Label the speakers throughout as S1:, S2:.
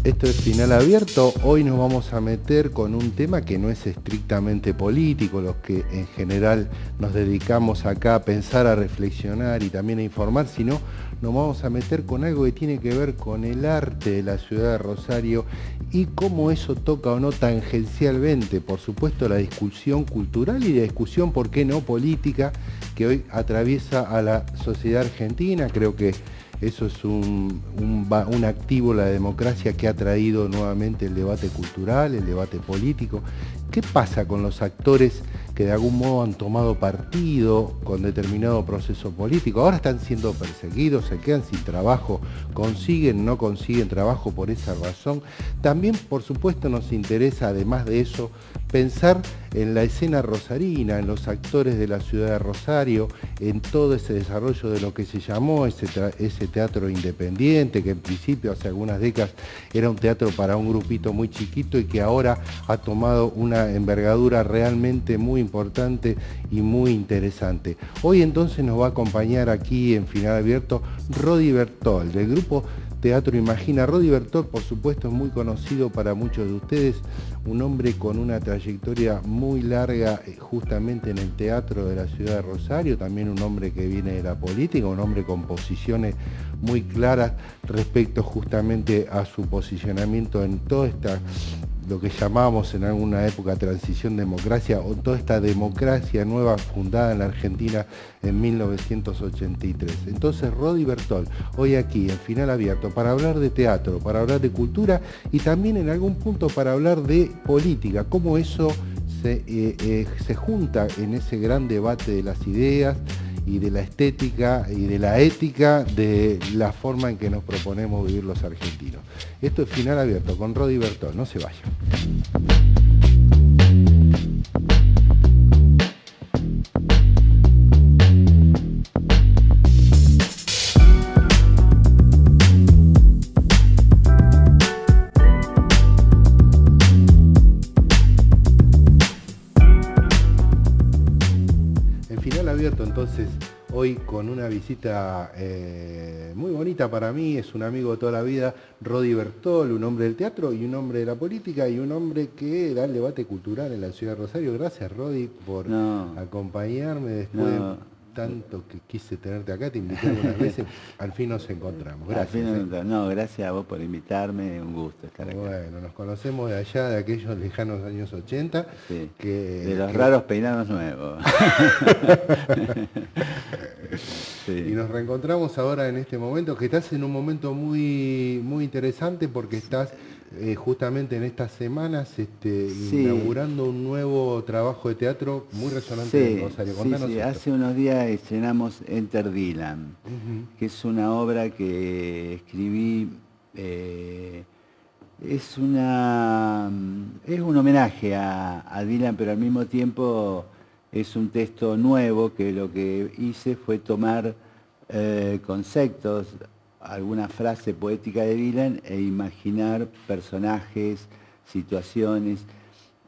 S1: Esto es Final Abierto. Hoy nos vamos a meter con un tema que no es estrictamente político, los que en general nos dedicamos acá a pensar, a reflexionar y también a informar, sino nos vamos a meter con algo que tiene que ver con el arte de la ciudad de Rosario y cómo eso toca o no tangencialmente, por supuesto, la discusión cultural y la discusión, ¿por qué no?, política, que hoy atraviesa a la sociedad argentina. Creo que eso es un activo, la democracia, que ha traído nuevamente el debate cultural, el debate político. ¿Qué pasa con los actores que de algún modo han tomado partido con determinado proceso político? Ahora están siendo perseguidos, se quedan sin trabajo, consiguen, no consiguen trabajo por esa razón. También, por supuesto, nos interesa, además de eso, pensar en la escena rosarina, en los actores de la ciudad de Rosario, en todo ese desarrollo de lo que se llamó ese teatro independiente, que en principio hace algunas décadas era un teatro para un grupito muy chiquito y que ahora ha tomado una envergadura realmente muy importante y muy interesante. Hoy entonces nos va a acompañar aquí en Final Abierto Rodi Bertol, del grupo Teatro Imagina. Rodi Bertol, por supuesto, es muy conocido para muchos de ustedes, un hombre con una trayectoria muy larga justamente en el teatro de la ciudad de Rosario, también un hombre que viene de la política, un hombre con posiciones muy claras respecto justamente a su posicionamiento en toda esta, lo que llamábamos en alguna época transición democracia, o toda esta democracia nueva fundada en la Argentina en 1983. Entonces, Rodi Bertol, hoy aquí en Final Abierto, para hablar de teatro, para hablar de cultura y también en algún punto para hablar de política, cómo eso se junta en ese gran debate de las ideas y de la estética y de la ética de la forma en que nos proponemos vivir los argentinos. Esto es Final Abierto con Rodi Bertol, no se vayan. Entonces, hoy con una visita muy bonita para mí, es un amigo de toda la vida, Rodi Bertol, un hombre del teatro y un hombre de la política y un hombre que da el debate cultural en la ciudad de Rosario. Gracias, Rodi, por acompañarme después de tanto que quise tenerte acá, te invité algunas veces, al fin nos encontramos. Gracias.
S2: Gracias a vos por invitarme, un gusto estar acá.
S1: Bueno, nos conocemos de allá, de aquellos lejanos años 80.
S2: Sí, de los raros peinados nuevos.
S1: Sí. Y nos reencontramos ahora en este momento, que estás en un momento muy, muy interesante porque estás justamente en estas semanas inaugurando un nuevo trabajo de teatro muy resonante en Rosario. Contanos esto.
S2: Hace unos días estrenamos Enter Dylan, que es una obra que escribí, es un homenaje a Dylan, pero al mismo tiempo es un texto nuevo que lo que hice fue tomar conceptos, alguna frase poética de Dylan e imaginar personajes, situaciones,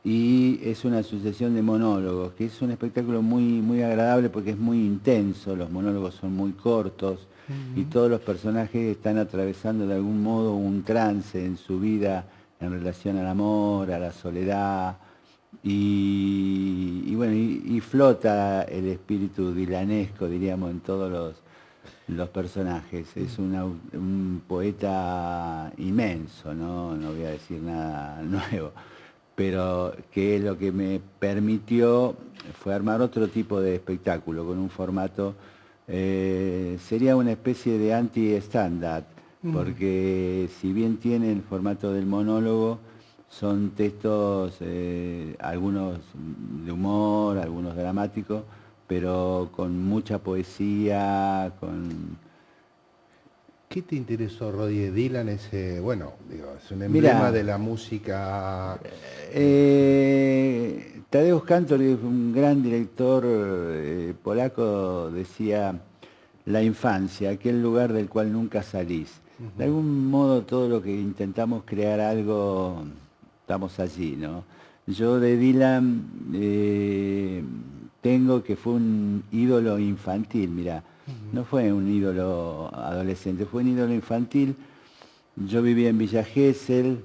S2: y es una sucesión de monólogos, que es un espectáculo muy, muy agradable porque es muy intenso, los monólogos son muy cortos y todos los personajes están atravesando de algún modo un trance en su vida en relación al amor, a la soledad, y bueno, y flota el espíritu dilanesco, diríamos, en todos los personajes. Es un poeta inmenso, no voy a decir nada nuevo, pero que lo que me permitió fue armar otro tipo de espectáculo con un formato, sería una especie de anti-stand-up, porque si bien tiene el formato del monólogo, son textos, algunos de humor, algunos dramáticos, pero con mucha poesía,
S1: ¿Qué te interesó, Rodi, de Dylan? Es un emblema de la música.
S2: Tadeusz Kantor, un gran director polaco, decía: la infancia, aquel lugar del cual nunca salís. De algún modo, todo lo que intentamos crear algo, estamos allí, ¿no? Yo de Dylan tengo que fue un ídolo infantil, mirá. No fue un ídolo adolescente, fue un ídolo infantil yo vivía en Villa Gesell,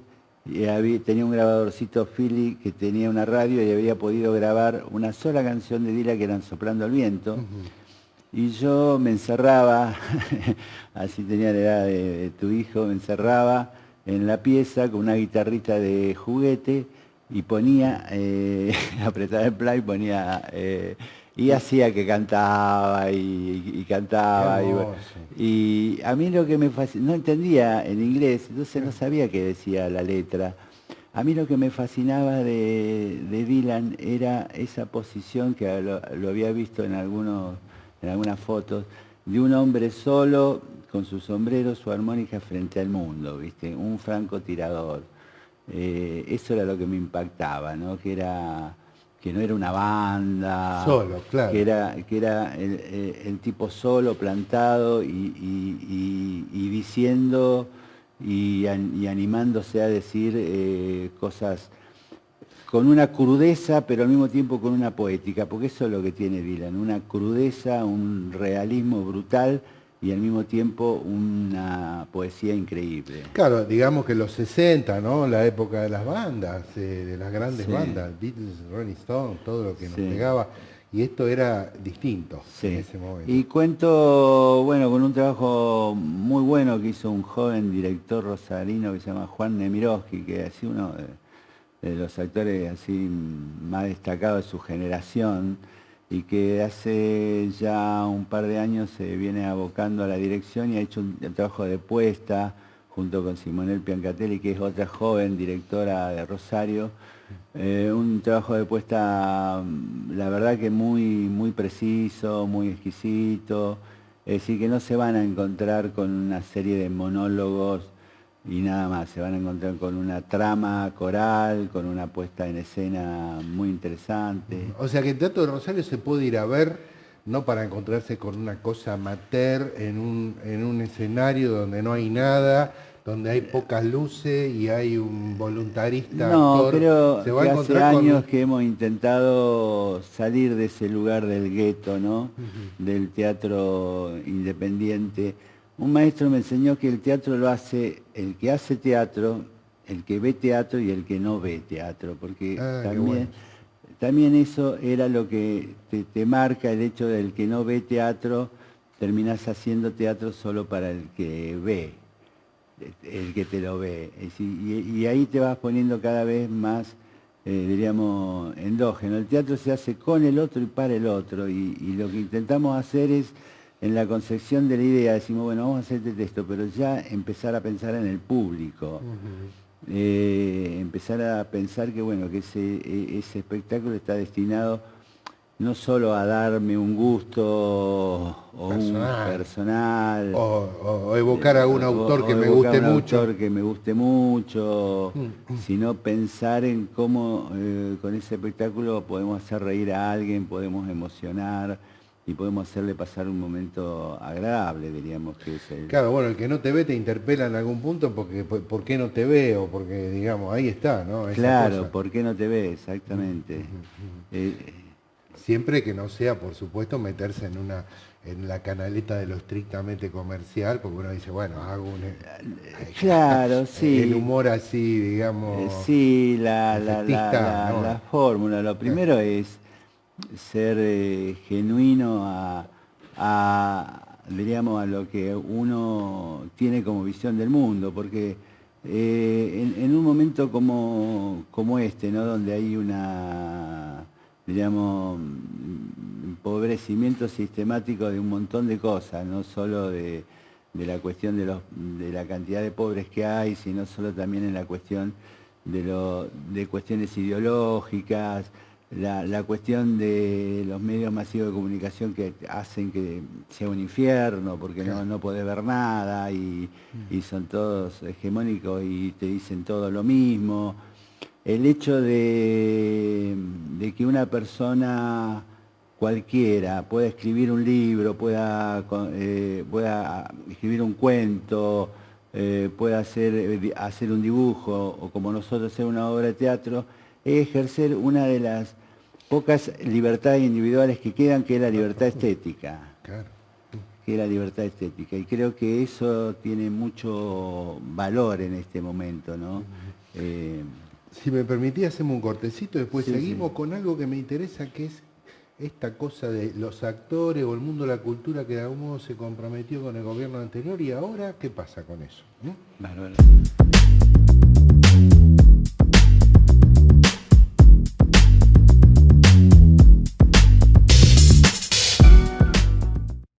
S2: y tenía un grabadorcito Philly que tenía una radio y había podido grabar una sola canción de Dylan que eran Soplando al Viento. Y yo me encerraba, así tenía la edad de tu hijo, me encerraba en la pieza con una guitarrita de juguete y ponía, apretaba el play, ponía, y hacía que cantaba y cantaba. Y a mí lo que me fascinó, no entendía en inglés, entonces no sabía qué decía la letra. A mí lo que me fascinaba de Dylan era esa posición que lo había visto en algunas fotos, de un hombre solo, con su sombrero, su armónica frente al mundo, ¿viste? Un francotirador. Eso era lo que me impactaba, ¿no? Que no era una banda,
S1: Solo, claro.
S2: que era el tipo solo, plantado y diciendo y animándose a decir cosas con una crudeza, pero al mismo tiempo con una poética, porque eso es lo que tiene Dylan, una crudeza, un realismo brutal y al mismo tiempo una poesía increíble.
S1: Claro, digamos que los 60, ¿no? La época de las bandas, de las grandes bandas, Beatles, Rolling Stones, todo lo que nos pegaba, y esto era distinto en ese momento.
S2: Y cuento, bueno, con un trabajo muy bueno que hizo un joven director rosarino que se llama Juan Nemirovsky, que ha sido uno de los actores así más destacados de su generación y que hace ya un par de años se viene abocando a la dirección y ha hecho un trabajo de puesta junto con Simonel Piancatelli, que es otra joven directora de Rosario. Un trabajo de puesta, la verdad que muy preciso, muy exquisito. Es decir, que no se van a encontrar con una serie de monólogos y nada más, se van a encontrar con una trama coral, con una puesta en escena muy interesante.
S1: O sea que el Teatro de Rosario se puede ir a ver, no para encontrarse con una cosa amateur en un escenario donde no hay nada, donde hay pocas luces y hay un voluntarista
S2: No,
S1: actor.
S2: creo
S1: Se va
S2: que
S1: a
S2: hace
S1: encontrar
S2: años que hemos intentado salir de ese lugar del gueto, ¿no? Del teatro independiente. Un maestro me enseñó que el teatro lo hace el que hace teatro, el que ve teatro y el que no ve teatro, porque también eso era lo que te marca el hecho del que no ve teatro, terminás haciendo teatro solo para el que ve, el que te lo ve. Es decir, y ahí te vas poniendo cada vez más, diríamos, endógeno. El teatro se hace con el otro y para el otro, y lo que intentamos hacer es, en la concepción de la idea, decimos, bueno, vamos a hacer este texto, pero ya empezar a pensar en el público. Empezar a pensar que, bueno, que ese espectáculo está destinado no solo a darme un gusto o
S1: personal,
S2: un personal,
S1: o evocar a un autor que me guste mucho.
S2: Autor que me guste mucho, sino pensar en cómo con ese espectáculo podemos hacer reír a alguien, podemos emocionar y podemos hacerle pasar un momento agradable, diríamos que es el...
S1: Claro, bueno, el que no te ve te interpela en algún punto porque ¿por qué no te veo? Porque, digamos, ahí está, ¿no? Esa
S2: Claro,
S1: cosa.
S2: ¿por qué no te ve? Exactamente.
S1: Siempre que no sea, por supuesto, meterse en la canaleta de lo estrictamente comercial, porque uno dice, bueno, hago
S2: claro, sí.
S1: El humor así, digamos...
S2: sí, la fórmula. Lo primero es ser genuino diríamos, a lo que uno tiene como visión del mundo, porque en un momento como este, ¿no? Donde hay diríamos, empobrecimiento sistemático de un montón de cosas, no solo de la cuestión de la cantidad de pobres que hay, sino solo también en la cuestión de cuestiones ideológicas, la cuestión de los medios masivos de comunicación que hacen que sea un infierno, porque no podés ver nada y son todos hegemónicos y te dicen todo lo mismo. El hecho de que una persona cualquiera pueda escribir un libro, pueda escribir un cuento, pueda hacer un dibujo, o como nosotros hacer una obra de teatro, es ejercer una de las pocas libertades individuales que quedan, que es la libertad estética.
S1: Claro.
S2: que es la libertad estética. Y creo que eso tiene mucho valor en este momento, ¿no?
S1: Si me permitía, hacemos un cortecito, después
S2: Sí,
S1: seguimos
S2: sí.
S1: con algo que me interesa, que es esta cosa de los actores o el mundo de la cultura que de algún modo se comprometió con el gobierno anterior y ahora, ¿qué pasa con eso?
S2: Bárbaro.